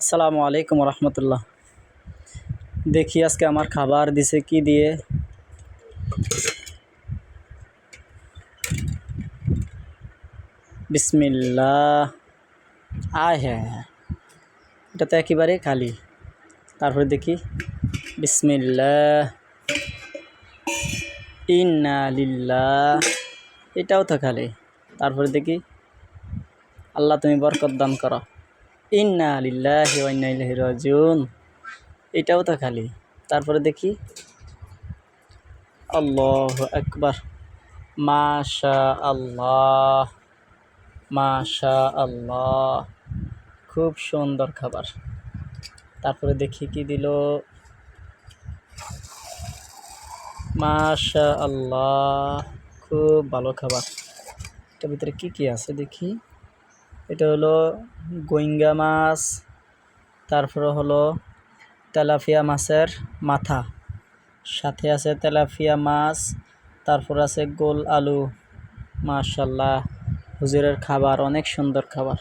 আসসালামু আলাইকুম রহমতুল্লাহ। দেখি আজকে আমার খাবার দিছে কি দিয়ে। বিসমিল্লাহ। হ্যাঁ, এটা তো একেবারে খালি। তারপরে দেখি বিসমিল্লাহ, ইন্না লিল্লাহ, এটাও তো খালি। তারপরে দেখি আল্লাহ তুমি বরকত দান করো, ইন্না লিল্লাহি ওয়া ইন্না ইলাইহি রাজিউন, এটাও তো খালি। তারপরে দেখি আল্লাহু আকবার, মাশা আল্লাহ, মাশা আল্লাহ, খুব সুন্দর খাবার। তারপরে দেখি কি দিল, মাশা আল্লাহ, খুব ভালো খাবার। এটার ভিতরে কি কি আছে দেখি। এটা হলো গোইঙ্গা মাছ, তারপরে হলো তেলাপিয়া মাছের মাথা, সাথে আছে তেলাপিয়া মাছ, তারপর আছে গোল আলু। মাশাল্লাহ, হুজুরের খাবার অনেক সুন্দর খাবার।